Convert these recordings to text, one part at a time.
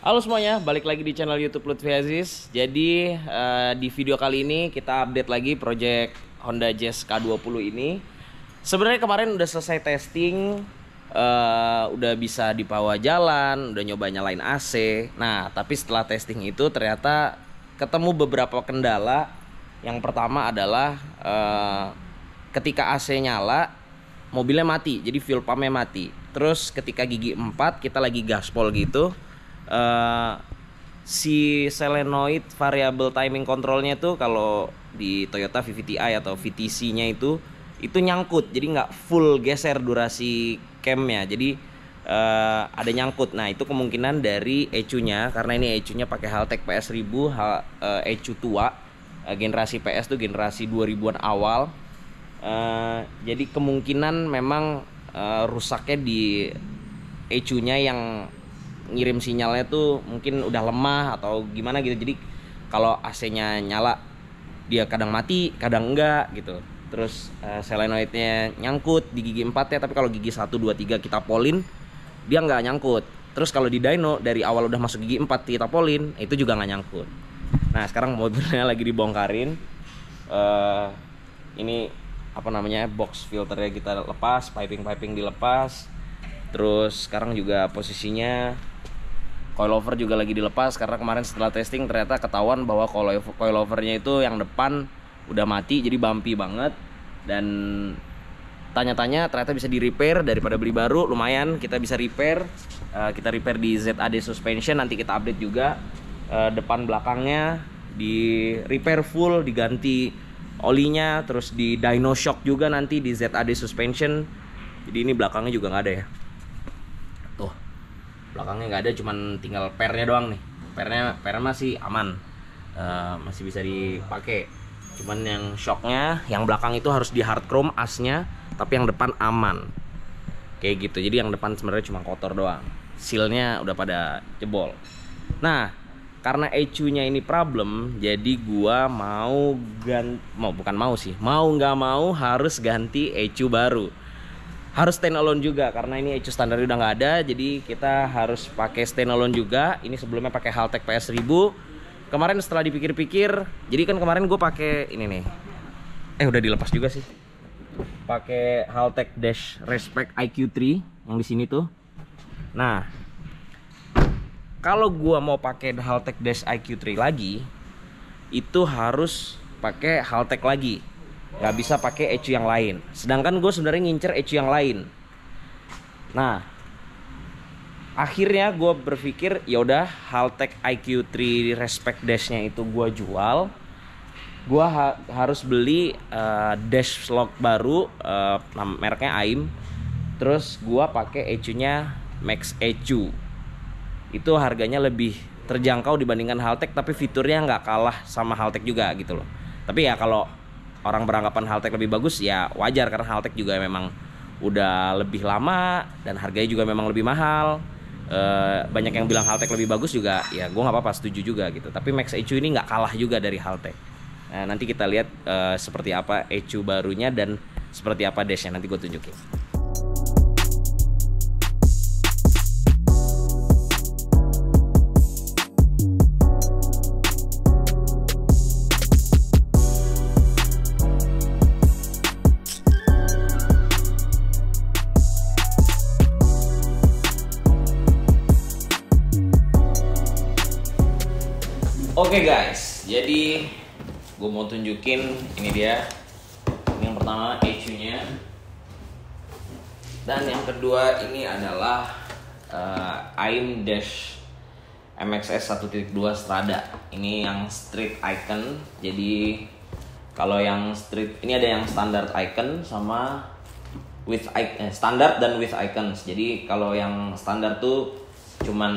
Halo semuanya, balik lagi di channel YouTube Lutfi Aziz. Jadi di video kali ini kita update lagi project Honda Jazz K20 ini. Sebenarnya kemarin udah selesai testing, udah bisa dibawa jalan, udah nyoba nyalain AC. Nah, tapi setelah testing itu ternyata ketemu beberapa kendala. Yang pertama adalah ketika AC nyala, mobilnya mati, jadi fuel pumpnya mati. Terus ketika gigi 4 kita lagi gaspol gitu, si solenoid variable timing controlnya tuh kalau di Toyota VVT-i atau VTC-nya itu nyangkut, jadi nggak full geser durasi camnya, jadi ada nyangkut. Nah, itu kemungkinan dari ECU-nya, karena ini ECU-nya pakai Haltech PS1000, ECU tua, generasi PS tuh generasi 2000-an awal. Jadi kemungkinan memang rusaknya di ECU-nya yang ngirim sinyalnya tuh mungkin udah lemah atau gimana gitu. Jadi kalau AC-nya nyala dia kadang mati, kadang enggak gitu. Terus solenoidnya nyangkut di gigi 4 ya, tapi kalau gigi 1, 2, 3 kita polin dia nggak nyangkut. Terus kalau di dyno dari awal udah masuk gigi 4 kita polin, itu juga nggak nyangkut. Nah, sekarang mobilnya lagi dibongkarin. Ini apa namanya, box filternya kita lepas, piping dilepas. Terus sekarang juga posisinya coilover juga lagi dilepas, karena kemarin setelah testing ternyata ketahuan bahwa coilovernya itu yang depan udah mati, jadi bumpy banget. Dan tanya-tanya ternyata bisa di repair, daripada beli baru lumayan kita bisa repair. Kita repair di ZAD Suspension, nanti kita update juga. Depan belakangnya di repair full, diganti olinya, terus di dyno shock juga nanti di ZAD Suspension. Jadi ini belakangnya juga nggak ada ya, tuh belakangnya nggak ada, cuman tinggal pernya doang nih. Pernya masih aman, masih bisa dipakai. Cuman yang shocknya, yang belakang itu harus di hard chrome asnya, tapi yang depan aman kayak gitu. Jadi yang depan sebenarnya cuma kotor doang, sealnya udah pada jebol. Nah, karena ECU-nya ini problem, jadi gua mau nggak mau harus ganti ECU baru. Harus standalone juga, karena ini ECU standar udah nggak ada, jadi kita harus pakai standalone juga. Ini sebelumnya pakai Haltech PS1000. Kemarin setelah dipikir-pikir, jadi kan kemarin gue pakai ini nih, udah dilepas juga sih, pakai Haltech Dash Respect IQ3 yang di sini tuh. Nah, kalau gue mau pakai Haltech Dash IQ3 lagi, itu harus pakai Haltech lagi, nggak bisa pakai ECU yang lain. Sedangkan gue sebenarnya ngincer ECU yang lain. Nah, akhirnya gue berpikir ya udah Haltech IQ3 Respect Dash-nya itu gue jual. Gue harus beli dash lock baru, mereknya AIM. Terus gue pakai ECU-nya Max ECU. Itu harganya lebih terjangkau dibandingkan Haltech, tapi fiturnya nggak kalah sama Haltech juga gitu loh. Tapi ya kalau orang beranggapan Haltech lebih bagus ya wajar, karena Haltech juga memang udah lebih lama dan harganya juga memang lebih mahal. Banyak yang bilang Haltech lebih bagus juga, ya gue nggak apa-apa, setuju juga gitu. Tapi Max ECU ini nggak kalah juga dari Haltech. Nah, nanti kita lihat seperti apa ECU barunya dan seperti apa dashnya, nanti gue tunjukin. Oke guys, jadi gue mau tunjukin, ini dia. Ini yang pertama ECU-nya, dan yang kedua ini adalah AIM Dash MXS 1.2 Strada. Ini yang street icon. Jadi kalau yang street ini ada yang standard icon sama with standard dan with icons. Jadi kalau yang standar tuh cuman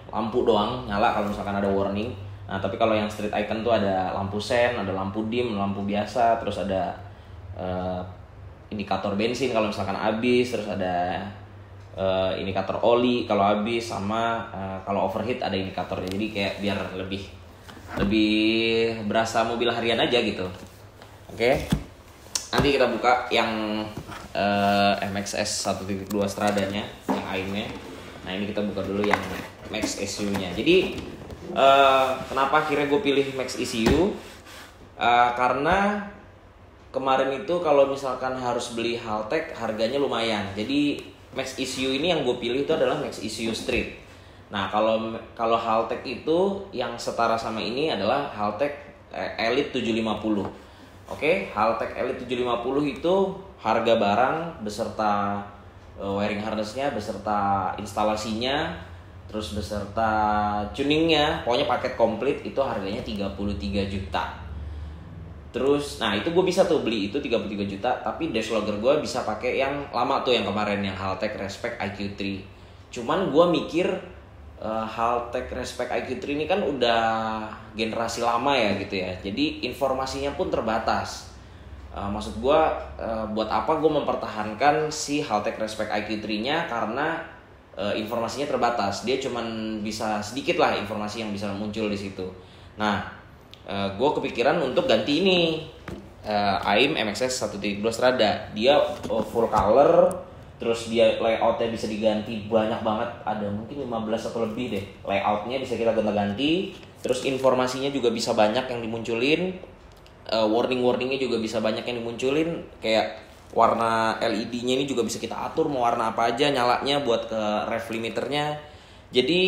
lampu doang nyala kalau misalkan ada warning. Nah, tapi kalau yang street icon tuh ada lampu sen, ada lampu dim, lampu biasa, terus ada indikator bensin kalau misalkan habis, terus ada indikator oli kalau habis, sama kalau overheat ada indikatornya. Jadi kayak biar lebih berasa mobil harian aja gitu. Oke. Nanti kita buka yang MXS 1.2 Stradanya, yang AIM-nya. Nah ini kita buka dulu yang Max ECU-nya. Jadi kenapa akhirnya gue pilih Max ECU? Karena kemarin itu kalau misalkan harus beli Haltech harganya lumayan. Jadi Max ECU ini yang gue pilih itu adalah Max ECU Street. Nah kalau Haltech itu yang setara sama ini adalah Haltech Elite 750. Oke, Haltech Elite 750 itu harga barang beserta wiring harnessnya, beserta instalasinya, terus beserta tuningnya, pokoknya paket komplit itu harganya 33 juta. Terus, nah itu gue bisa tuh beli itu 33 juta, tapi dash logger gue bisa pakai yang lama tuh, yang kemarin yang Haltech Respect IQ3. Cuman gue mikir Haltech Respect IQ3 ini kan udah generasi lama ya gitu ya, jadi informasinya pun terbatas. Maksud gue buat apa gue mempertahankan si Haltech Respect IQ3 nya, karena informasinya terbatas, dia cuman bisa sedikit lah informasi yang bisa muncul di situ. Nah gue kepikiran untuk ganti ini AIM MXS 1.2 Strada. Dia full color, terus dia layoutnya bisa diganti banyak banget, ada mungkin 15 atau lebih deh layoutnya bisa kita ganti. Terus informasinya juga bisa banyak yang dimunculin, warning-warningnya juga bisa banyak yang dimunculin, kayak warna LED-nya ini juga bisa kita atur mau warna apa aja nyalanya buat ke ref limiternya. Jadi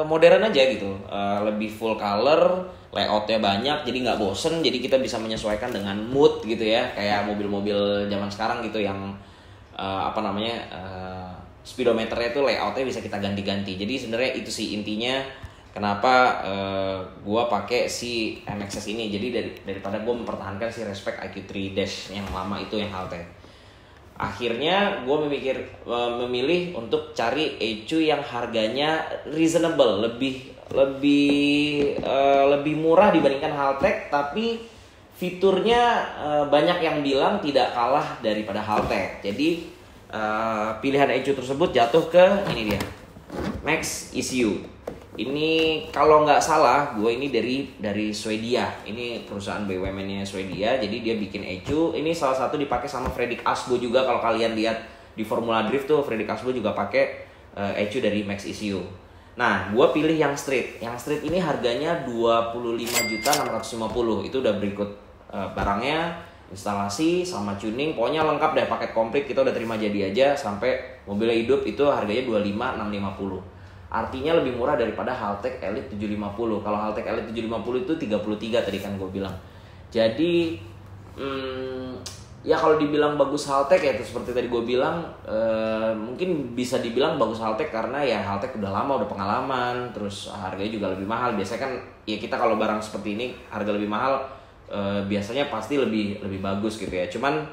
modern aja gitu, lebih full color, layoutnya banyak, jadi nggak bosen. Jadi kita bisa menyesuaikan dengan mood gitu ya, kayak mobil-mobil zaman sekarang gitu yang speedometernya itu layoutnya bisa kita ganti-ganti. Jadi sebenarnya itu sih intinya kenapa gua pakai si MXS ini. Jadi daripada gua mempertahankan si Respect IQ3 Dash yang lama itu yang Haltech, akhirnya gue memilih untuk cari ECU yang harganya reasonable, lebih murah dibandingkan Haltech, tapi fiturnya banyak yang bilang tidak kalah daripada Haltech. Jadi pilihan ECU tersebut jatuh ke ini dia, Max ECU. Ini kalau nggak salah gue ini dari Swedia. Ini perusahaan BUMN-nya Swedia. Jadi dia bikin ECU. Ini salah satu dipakai sama Fredrik Asbo juga. Kalau kalian lihat di Formula Drift tuh Fredrik Asbo juga pakai ECU dari Max ECU. Nah, gue pilih yang street. Yang street ini harganya 25.650. Itu udah berikut barangnya, instalasi sama tuning, pokoknya lengkap deh, paket komplit. Kita udah terima jadi aja sampai mobilnya hidup. Itu harganya 25.650. Artinya lebih murah daripada Haltech Elite 750. Kalau Haltech Elite 750 itu 33 tadi kan gue bilang. Jadi ya kalau dibilang bagus Haltech ya itu seperti tadi gue bilang, mungkin bisa dibilang bagus Haltech karena ya Haltech udah lama, udah pengalaman, terus harganya juga lebih mahal. Biasanya kan ya kita kalau barang seperti ini harga lebih mahal, biasanya pasti lebih bagus gitu ya. Cuman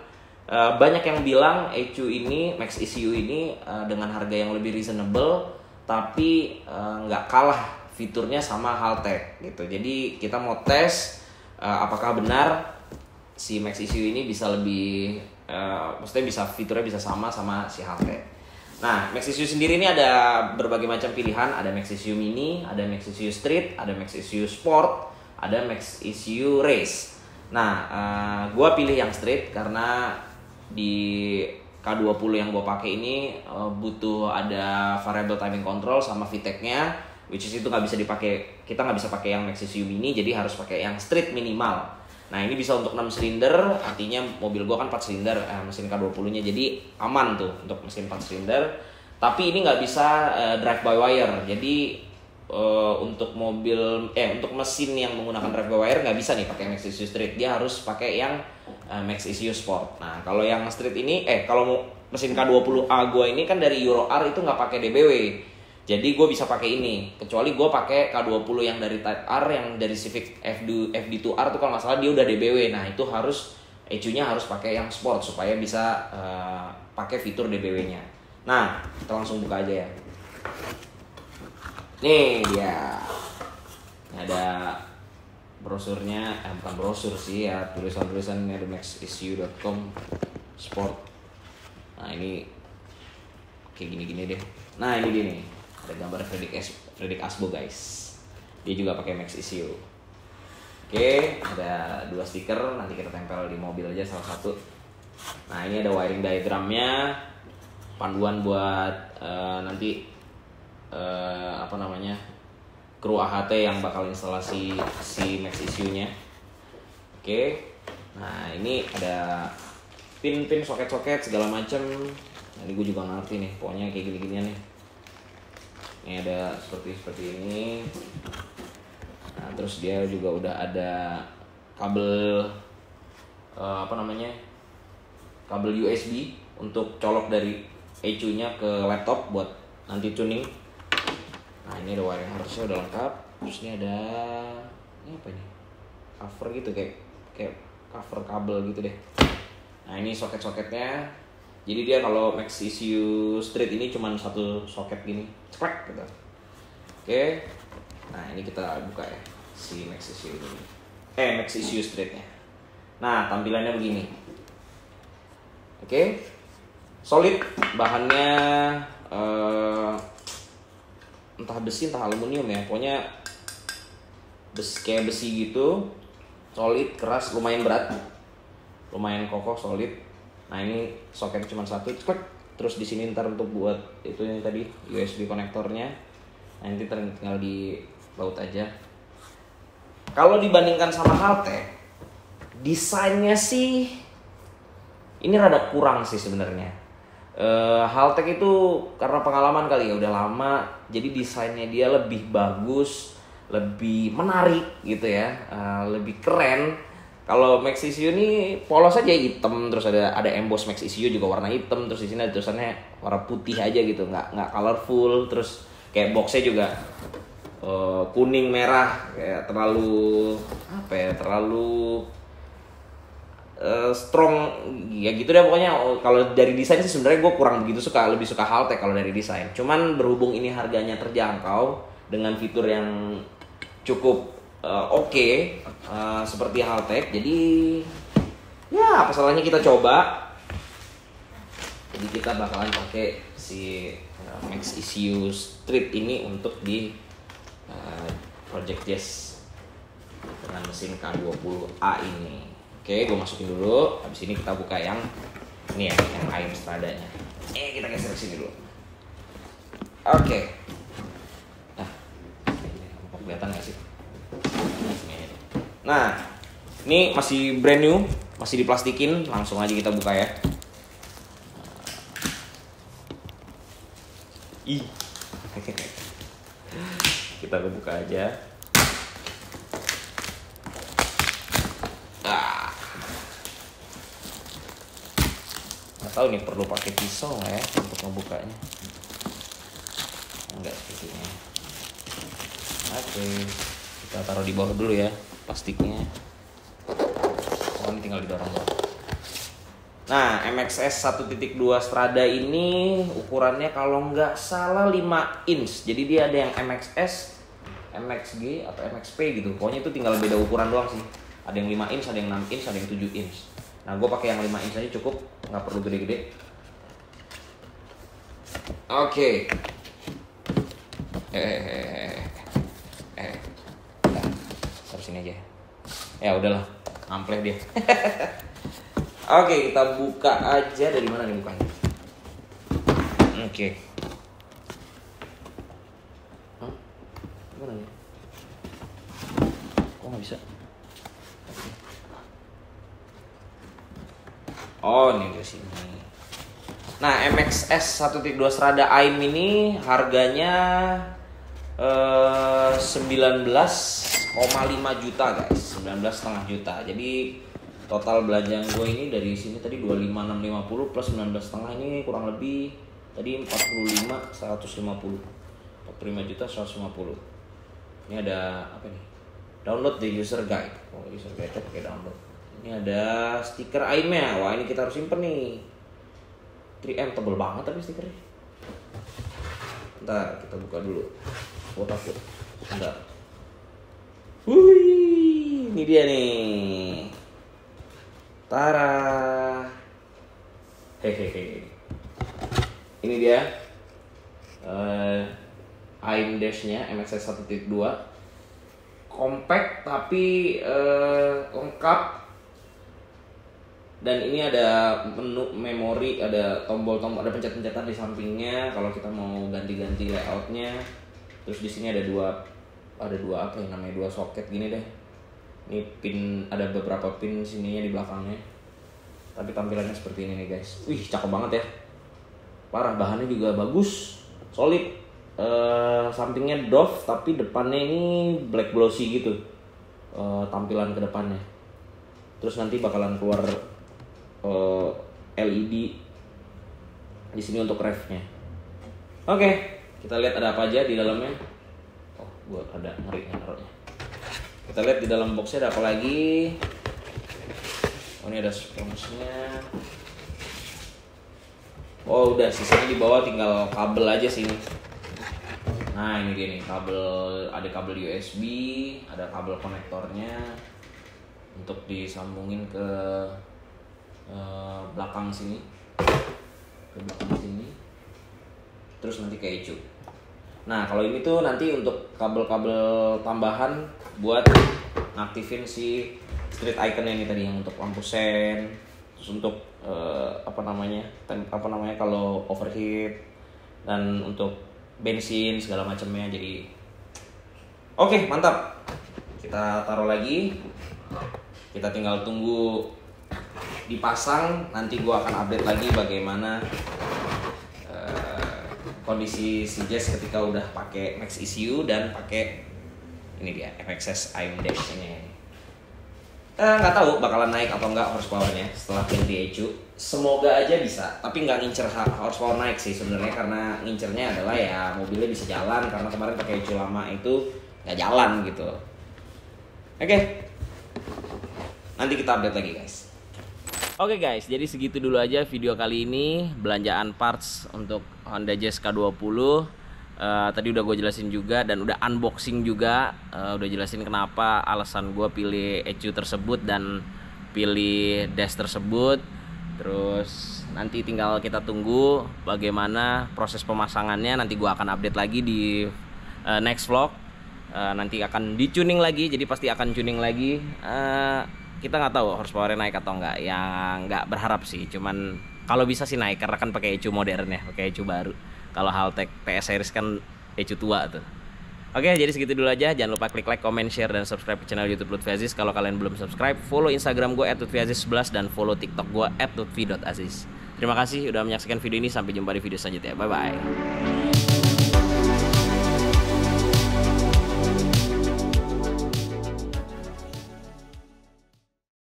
banyak yang bilang ECU ini, Max ECU ini dengan harga yang lebih reasonable, tapi nggak kalah fiturnya sama Haltech gitu. Jadi kita mau tes apakah benar si Max ECU ini bisa lebih, maksudnya bisa fiturnya bisa sama si Haltech. Nah, Max ECU sendiri ini ada berbagai macam pilihan. Ada Max ECU Mini, ada Max ECU Street, ada Max ECU Sport, ada Max ECU Race. Nah, gue pilih yang Street karena di K20 yang gue pakai ini butuh ada variable timing control sama VTEC-nya, which is itu nggak bisa dipakai, kita nggak bisa pakai yang Max ECU Mini, jadi harus pakai yang Street minimal. Nah ini bisa untuk 6 silinder, artinya mobil gue kan 4 silinder, mesin K20-nya, jadi aman tuh untuk mesin 4 silinder. Tapi ini nggak bisa drive by wire, jadi untuk untuk mesin yang menggunakan drive by wire nggak bisa nih pakai Max ECU Street, dia harus pakai yang Max ECU Sport. Nah kalau yang Street ini, kalau mesin K20A gue ini kan dari Euro R itu nggak pakai DBW, jadi gue bisa pakai ini. Kecuali gue pakai K20 yang dari Type R, yang dari Civic FD2R tuh kalau nggak salah dia udah DBW. Nah itu harus ECU-nya harus pakai yang Sport supaya bisa pakai fitur DBW-nya. Nah kita langsung buka aja ya. Nih dia, ini ada brosurnya, bukan brosur sih ya, tulisan-tulisannya di maxecu.com Sport. Nah ini kayak gini-gini deh. Nah ini dia nih, ada gambar Fredrik Asbo guys. Dia juga pakai Max ECU. Oke, ada 2 stiker, nanti kita tempel di mobil aja salah satu. Nah ini ada wiring diagramnya, panduan buat nanti apa namanya, kru AHT yang bakal instalasi si Max ECU-nya. Oke. Nah, ini ada pin-pin, soket-soket segala macem. Nah, ini gue juga ngerti nih, pokoknya kayak gini-ginian nih. Ini ada seperti ini. Nah, terus dia juga udah ada kabel apa namanya, kabel USB untuk colok dari ECU-nya ke laptop buat nanti tuning. Nah, ini ada wiring harusnya udah lengkap. Terus ini ada ini apa ini? Cover gitu, kayak cover kabel gitu deh. Nah, ini soket-soketnya. Jadi dia kalau Max ECU Street ini cuma satu soket gini, cekrek gitu. Oke. Nah, ini kita buka ya si Max ECU ini. Max ECU Street-nya. Nah, tampilannya begini. Oke. Solid, bahannya entah besi entah aluminium ya, pokoknya kayak besi gitu, solid, keras, lumayan berat, lumayan kokoh, solid. Nah, ini soketnya cuma satu, terus di sini ntar untuk buat itu yang tadi USB konektornya. Nah, nanti tinggal di baut aja. Kalau dibandingkan sama Haltech, desainnya sih ini rada kurang sih sebenarnya. Haltech itu karena pengalaman kali ya, udah lama, jadi desainnya dia lebih bagus, lebih menarik gitu ya, lebih keren. Kalau Max ECU ini polos aja hitam, terus ada emboss Max ECU juga warna hitam, terus di sini ada tulisannya warna putih aja gitu, nggak colorful. Terus kayak boxnya juga kuning merah, kayak terlalu apa ya, terlalu strong ya gitu deh pokoknya. Kalau dari desain sih sebenarnya gue kurang begitu suka, lebih suka Haltech kalau dari desain. Cuman berhubung ini harganya terjangkau dengan fitur yang cukup oke, seperti Haltech, jadi ya apa salahnya kita coba. Jadi kita bakalan pakai si Max ECU Street ini untuk di Project Jazz dengan mesin K20A ini. Oke, gue masukin dulu. Habis ini kita buka yang ini ya, yang AIM Stradanya. Kita geser sini dulu. Oke. Nah, kelihatan nggak sih? Nah, ini masih brand new, masih diplastikin. Langsung aja kita buka ya. Kita buka aja. Nggak tahu nih perlu pakai pisau nggak ya untuk ngebukanya. Enggak sepertinya. Oke, kita taruh di bawah dulu ya plastiknya. Ini tinggal didorong doang. Nah, MXS 1.2 Strada ini ukurannya kalau nggak salah 5 inch. Jadi dia ada yang MXS, MXG atau MXP gitu. Pokoknya itu tinggal beda ukuran doang sih. Ada yang 5 inch, ada yang 6 inch, ada yang 7 inch. Nah, gue pakai yang 5 inch aja cukup, nggak perlu gede-gede. Oke. Taruh sini aja. Ya udahlah, ampleh dia. Oke, kita buka aja. Dari mana nih bukanya? Oke. Gimana nih? Kok nggak bisa? Oh, ini di sini. Nah, MXS 1.2 Strada AIM ini harganya 19,5 juta guys, 19,5 juta. Jadi total belanjaan gue ini dari sini tadi 25.650 plus 19,5 ini kurang lebih tadi 45.150. 45 juta 150. Ini ada apa nih? Download the user guide. Oh, user guide pakai download. Ini ada stiker AIM-nya. Wah, ini kita harus simpen nih. 3M tebel banget tapi stikernya. Ntar kita buka dulu. Oh, takut. Bentar. Wih, ini dia nih. Tara. Hehehe. Ini dia. AIM dash-nya MXS 1.2. Compact tapi lengkap. Dan ini ada menu memori, ada tombol-tombol, ada pencet-pencetan di sampingnya kalau kita mau ganti-ganti layoutnya. Terus di sini ada dua apa ya namanya, dua soket gini deh. Ini pin, ada beberapa pin sininya di belakangnya. Tapi tampilannya seperti ini nih guys. Wih, cakep banget ya. Parah, bahannya juga bagus, solid. Sampingnya doff tapi depannya ini black glossy gitu. Tampilan ke depannya. Terus nanti bakalan keluar LED di sini untuk refnya. Oke, kita lihat ada apa aja di dalamnya. Oh, gua ada ngeri naruhnya. Kita lihat di dalam boxnya ada apa lagi. Oh, ini ada sponsnya. Oh, udah, sisanya di bawah tinggal kabel aja sini. Nah, ini dia nih, kabel, ada kabel USB, ada kabel konektornya untuk disambungin ke belakang sini, terus nanti ke ECU. Nah, kalau ini tuh nanti untuk kabel-kabel tambahan buat ngaktifin si street icon ini tadi, yang untuk lampu sen, terus untuk apa namanya kalau overheat, dan untuk bensin segala macamnya. Jadi oke, mantap. Kita taruh lagi, kita tinggal tunggu dipasang. Nanti gua akan update lagi bagaimana kondisi si Jazz ketika udah pakai Max ECU dan pakai ini dia FXS Ion Dash nya. Nggak tahu bakalan naik atau enggak horsepowernya setelah ganti ECU. Semoga aja bisa, tapi nggak ngincer horsepower naik sih sebenarnya, karena ngincernya adalah ya mobilnya bisa jalan, karena kemarin pakai ECU lama itu nggak jalan gitu. Oke, nanti kita update lagi guys. Oke guys, jadi segitu dulu aja video kali ini, belanjaan parts untuk Honda Jazz K20. Tadi udah gue jelasin juga dan udah unboxing juga, udah jelasin kenapa alasan gue pilih ECU tersebut dan pilih dash tersebut. Terus nanti tinggal kita tunggu bagaimana proses pemasangannya. Nanti gue akan update lagi di next vlog. Nanti akan di-tuning lagi, jadi pasti akan tuning lagi. Kita nggak tahu horsepower naik atau enggak, ya nggak berharap sih, cuman kalau bisa sih naik karena kan pakai ECU modern ya, pakai ECU baru. Kalau Haltech PS series kan ECU tua tuh. Oke, jadi segitu dulu aja. Jangan lupa klik like, comment, share, dan subscribe ke channel YouTube Lutfi Aziz. Kalau kalian belum subscribe, follow Instagram gue @lutfiaziz11 dan follow TikTok gue @lutfi.aziz. Terima kasih udah menyaksikan video ini, sampai jumpa di video selanjutnya. Bye bye.